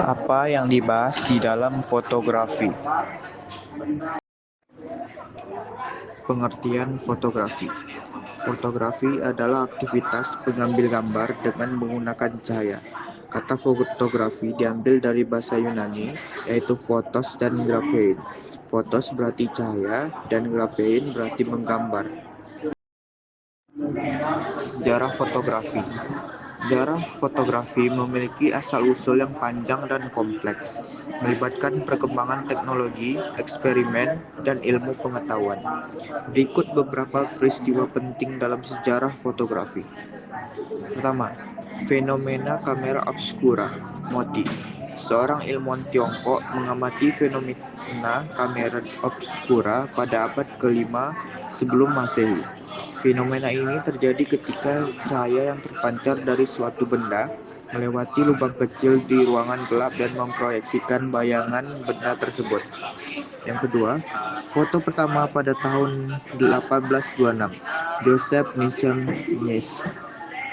Apa yang dibahas di dalam fotografi? Pengertian fotografi. Fotografi adalah aktivitas pengambil gambar dengan menggunakan cahaya. Kata fotografi diambil dari bahasa Yunani, yaitu photos dan graphein. Photos berarti cahaya dan graphein berarti menggambar. Sejarah fotografi. Sejarah fotografi memiliki asal-usul yang panjang dan kompleks, melibatkan perkembangan teknologi, eksperimen, dan ilmu pengetahuan. Berikut beberapa peristiwa penting dalam sejarah fotografi. Pertama, fenomena kamera obscura, MOTI. Seorang ilmuwan Tiongkok mengamati fenomena kamera obscura pada abad ke-5 sebelum Masehi. Fenomena ini terjadi ketika cahaya yang terpancar dari suatu benda melewati lubang kecil di ruangan gelap dan memproyeksikan bayangan benda tersebut. Yang kedua, foto pertama pada tahun 1826, Joseph Nissen-Nies,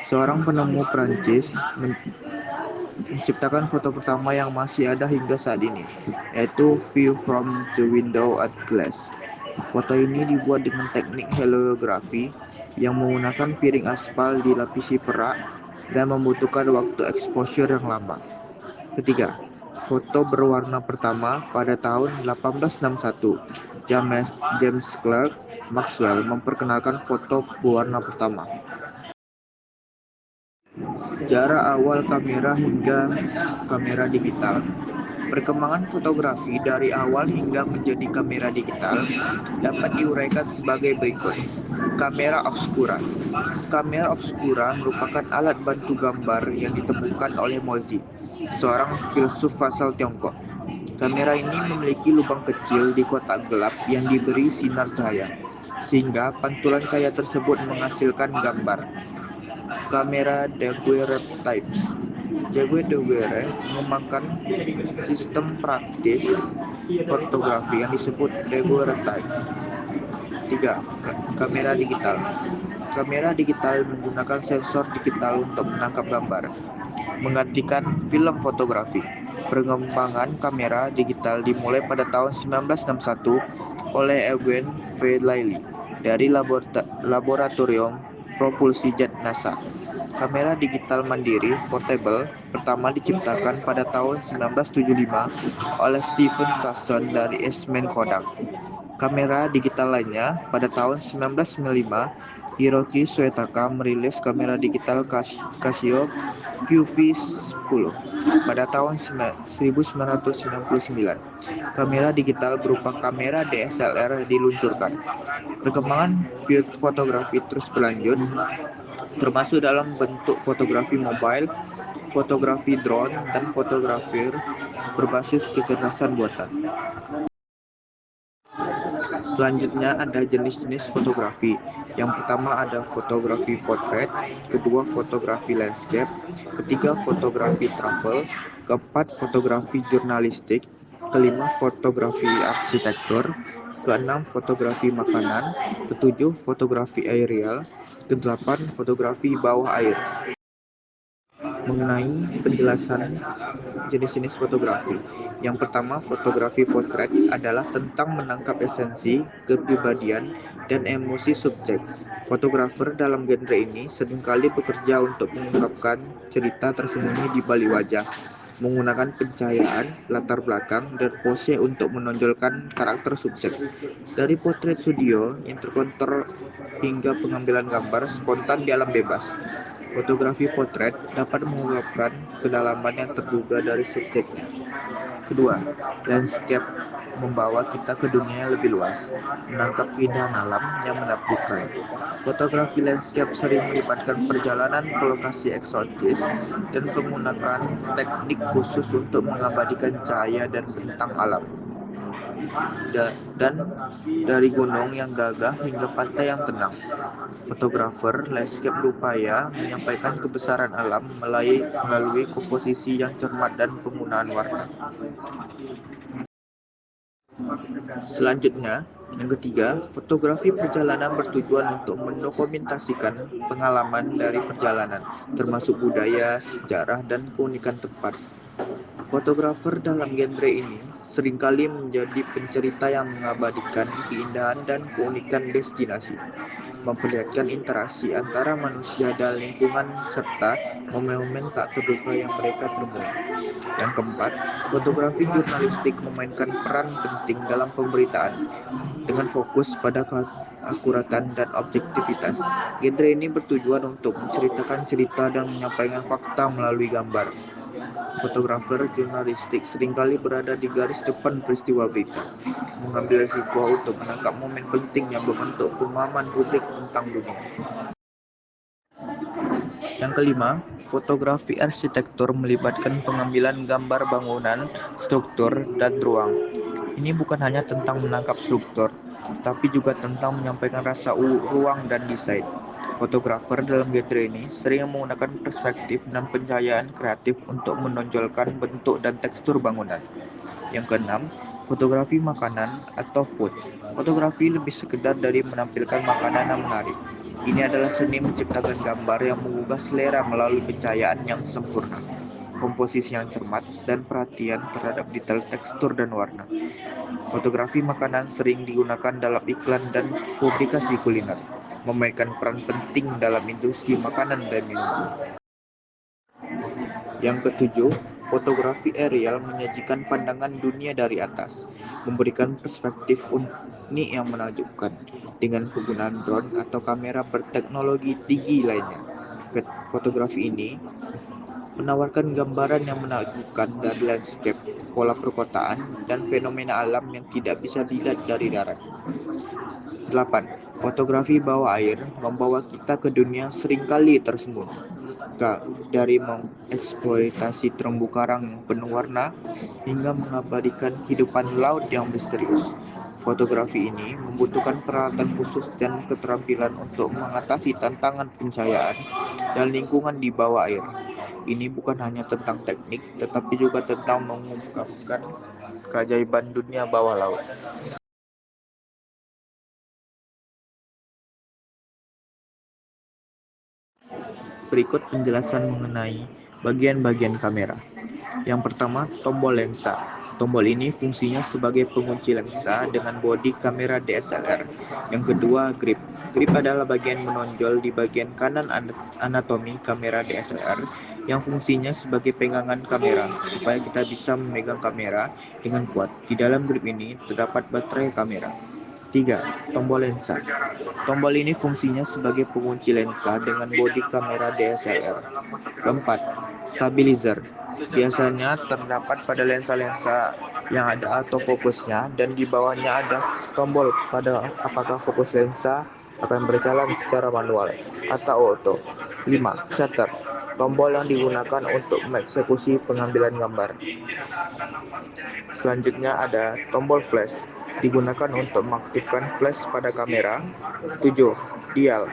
seorang penemu Prancis, menciptakan foto pertama yang masih ada hingga saat ini, yaitu View from the Window at Glass. Foto ini dibuat dengan teknik heliografi yang menggunakan piring aspal dilapisi perak dan membutuhkan waktu exposure yang lama. Ketiga, foto berwarna pertama pada tahun 1861. James Clerk Maxwell memperkenalkan foto berwarna pertama. Sejarah awal kamera hingga kamera digital. Perkembangan fotografi dari awal hingga menjadi kamera digital dapat diuraikan sebagai berikut. Kamera obscura. Kamera obscura merupakan alat bantu gambar yang ditemukan oleh Mozi, seorang filsuf asal Tiongkok. Kamera ini memiliki lubang kecil di kotak gelap yang diberi sinar cahaya, sehingga pantulan cahaya tersebut menghasilkan gambar. Kamera daguerreotypes. Daguerre mengembangkan sistem praktis fotografi yang disebut daguerreotype. 3. Kamera digital. Kamera digital menggunakan sensor digital untuk menangkap gambar, menggantikan film fotografi. Pengembangan kamera digital dimulai pada tahun 1961 oleh Eugene V. Lilly dari Laboratorium Propulsi Jet NASA. Kamera digital mandiri portable pertama diciptakan pada tahun 1975 oleh Stephen Sasson dari Eastman Kodak. Kamera digital lainnya pada tahun 1995, Hiroki Soetaka merilis kamera digital Casio QV10 pada tahun 1999. Kamera digital berupa kamera DSLR diluncurkan. Perkembangan fotografi terus berlanjut, termasuk dalam bentuk fotografi mobile, fotografi drone, dan fotografi berbasis kecerdasan buatan. Selanjutnya ada jenis-jenis fotografi. Yang pertama ada fotografi potret, kedua fotografi landscape, ketiga fotografi travel, keempat fotografi jurnalistik, kelima fotografi arsitektur, keenam fotografi makanan, ketujuh fotografi aerial, kedelapan fotografi bawah air. Mengenai penjelasan jenis-jenis fotografi. Yang pertama, fotografi potret adalah tentang menangkap esensi, kepribadian, dan emosi subjek. Fotografer dalam genre ini seringkali bekerja untuk mengungkapkan cerita tersembunyi di balik wajah, menggunakan pencahayaan, latar belakang, dan pose untuk menonjolkan karakter subjek. Dari potret studio yang terkontrol hingga pengambilan gambar spontan di alam bebas. Fotografi potret dapat mengungkapkan kedalaman yang terduga dari subjeknya. Kedua, landscape membawa kita ke dunia yang lebih luas, menangkap keindahan alam yang menakjubkan. Fotografi landscape sering melibatkan perjalanan ke lokasi eksotis dan menggunakan teknik khusus untuk mengabadikan cahaya dan bentang alam. Dan dari gunung yang gagah hingga pantai yang tenang. Fotografer landscape berupaya menyampaikan kebesaran alam melalui komposisi yang cermat dan penggunaan warna. Selanjutnya, yang ketiga, fotografi perjalanan bertujuan untuk mendokumentasikan pengalaman dari perjalanan, termasuk budaya, sejarah, dan keunikan tempat. Fotografer dalam genre ini seringkali menjadi pencerita yang mengabadikan keindahan dan keunikan destinasi, memperlihatkan interaksi antara manusia dan lingkungan serta momen-momen tak terduga yang mereka temui. Yang keempat, fotografi jurnalistik memainkan peran penting dalam pemberitaan dengan fokus pada keakuratan dan objektivitas. Genre ini bertujuan untuk menceritakan cerita dan menyampaikan fakta melalui gambar. Fotografer jurnalistik seringkali berada di garis depan peristiwa berita, mengambil risiko untuk menangkap momen penting yang membentuk pemahaman publik tentang dunia. Yang kelima, fotografi arsitektur melibatkan pengambilan gambar bangunan, struktur, dan ruang. Ini bukan hanya tentang menangkap struktur, tetapi juga tentang menyampaikan rasa ruang dan desain. Fotografer dalam genre ini sering menggunakan perspektif dan pencahayaan kreatif untuk menonjolkan bentuk dan tekstur bangunan. Yang keenam, fotografi makanan atau food. Fotografi lebih sekedar dari menampilkan makanan yang menarik. Ini adalah seni menciptakan gambar yang menggugah selera melalui pencahayaan yang sempurna, komposisi yang cermat, dan perhatian terhadap detail tekstur dan warna. Fotografi makanan sering digunakan dalam iklan dan publikasi kuliner, memainkan peran penting dalam industri makanan dan minuman. Yang ketujuh, fotografi aerial menyajikan pandangan dunia dari atas, memberikan perspektif unik yang menakjubkan dengan penggunaan drone atau kamera berteknologi tinggi lainnya. Fotografi ini menawarkan gambaran yang menakjubkan dari landscape, pola perkotaan, dan fenomena alam yang tidak bisa dilihat dari darat. 8. Fotografi bawah air membawa kita ke dunia seringkali tersembunyi. Dari mengeksploitasi terumbu karang yang penuh warna hingga mengabadikan kehidupan laut yang misterius. Fotografi ini membutuhkan peralatan khusus dan keterampilan untuk mengatasi tantangan pencahayaan dan lingkungan di bawah air. Ini bukan hanya tentang teknik, tetapi juga tentang mengungkapkan keajaiban dunia bawah laut. Berikut penjelasan mengenai bagian-bagian kamera. Yang pertama, tombol lensa. Tombol ini fungsinya sebagai pengunci lensa dengan bodi kamera DSLR. Yang kedua, grip. Grip adalah bagian menonjol di bagian kanan anatomi kamera DSLR yang fungsinya sebagai pegangan kamera supaya kita bisa memegang kamera dengan kuat. Di dalam grip ini terdapat baterai kamera. 3. Tombol lensa. Tombol ini fungsinya sebagai pengunci lensa dengan bodi kamera DSLR. Keempat, stabilizer. Biasanya terdapat pada lensa-lensa yang ada autofokusnya dan di bawahnya ada tombol pada apakah fokus lensa akan berjalan secara manual atau auto. 5. Shutter. Tombol yang digunakan untuk mengeksekusi pengambilan gambar. Selanjutnya ada tombol flash, digunakan untuk mengaktifkan flash pada kamera. 7. Dial.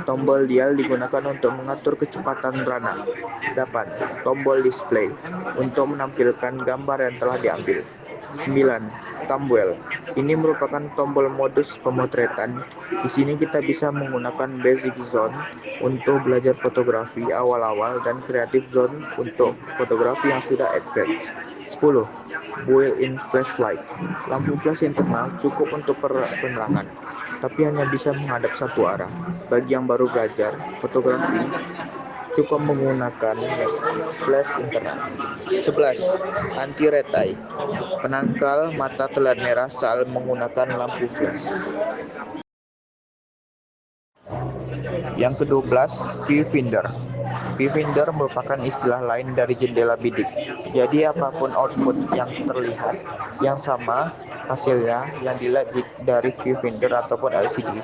Tombol dial digunakan untuk mengatur kecepatan rana. 8. Tombol display, untuk menampilkan gambar yang telah diambil. 9. Thumbwheel. Ini merupakan tombol modus pemotretan. Di sini kita bisa menggunakan basic zone untuk belajar fotografi awal-awal dan creative zone untuk fotografi yang sudah advance. 10. Built-in flashlight. Lampu flash internal cukup untuk penerangan, tapi hanya bisa menghadap satu arah. Bagi yang baru belajar fotografi, cukup menggunakan flash internal. 11. Anti-red eye. Penangkal mata telat merah saat menggunakan lampu flash. Yang ke-12, viewfinder. Viewfinder merupakan istilah lain dari jendela bidik. Jadi apapun output yang terlihat, yang sama hasilnya yang dilihat dari viewfinder ataupun LCD.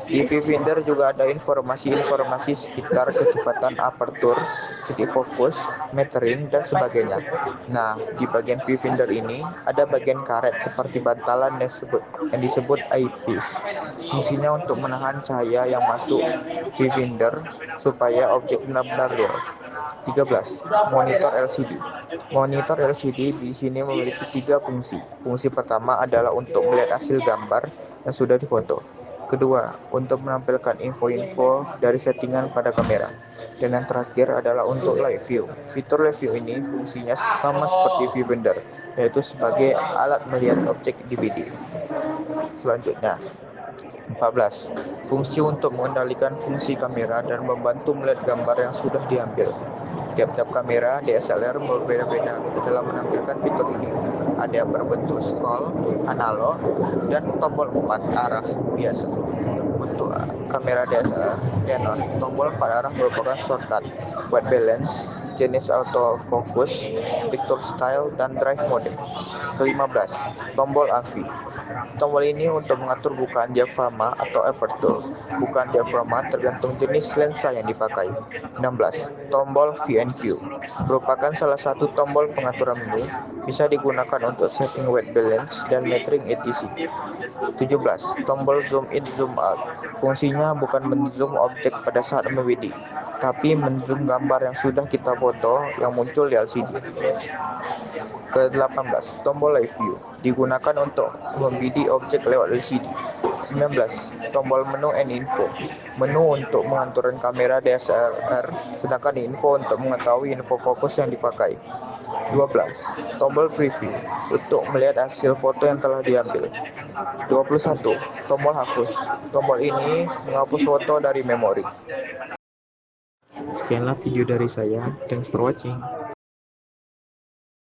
Di viewfinder juga ada informasi-informasi sekitar kecepatan apertur, titik fokus, metering, dan sebagainya. Nah, di bagian viewfinder ini ada bagian karet seperti bantalan yang disebut eyepiece. Fungsinya untuk menahan cahaya yang masuk viewfinder supaya objek benar-benar real. 13. Monitor LCD. Monitor LCD di sini memiliki 3 fungsi. Fungsi pertama adalah untuk melihat hasil gambar yang sudah difoto. Kedua, untuk menampilkan info-info dari settingan pada kamera. Dan yang terakhir adalah untuk live view. Fitur live view ini fungsinya sama seperti viewfinder, yaitu sebagai alat melihat objek DVD. Selanjutnya, 14. Fungsi untuk mengendalikan fungsi kamera dan membantu melihat gambar yang sudah diambil. Tiap-tiap kamera DSLR berbeda-beda dalam menampilkan fitur ini. Ada yang berbentuk scroll, analog, dan tombol 4 arah biasa. Untuk kamera DSLR Canon, tombol 4 arah merupakan shortcut, white balance, jenis autofocus, picture style, dan drive mode. Ke-15, tombol AV. Tombol ini untuk mengatur bukaan diafragma atau aperture. Bukaan diafragma tergantung jenis lensa yang dipakai. 16. Tombol VNQ merupakan salah satu tombol pengaturan menu, bisa digunakan untuk setting white balance dan metering etc. 17. Tombol zoom in zoom out. Fungsinya bukan menzoom objek pada saat membidik, tapi menzoom gambar yang sudah kita foto yang muncul di LCD. Ke-18. Tombol live view digunakan untuk membidik objek lewat LCD. 19. Tombol menu and info. Menu untuk mengaturkan kamera DSLR, sedangkan info untuk mengetahui info fokus yang dipakai. 12. Tombol preview untuk melihat hasil foto yang telah diambil. 21. Tombol hapus. Tombol ini menghapus foto dari memori. Sekianlah video dari saya. Thanks for watching.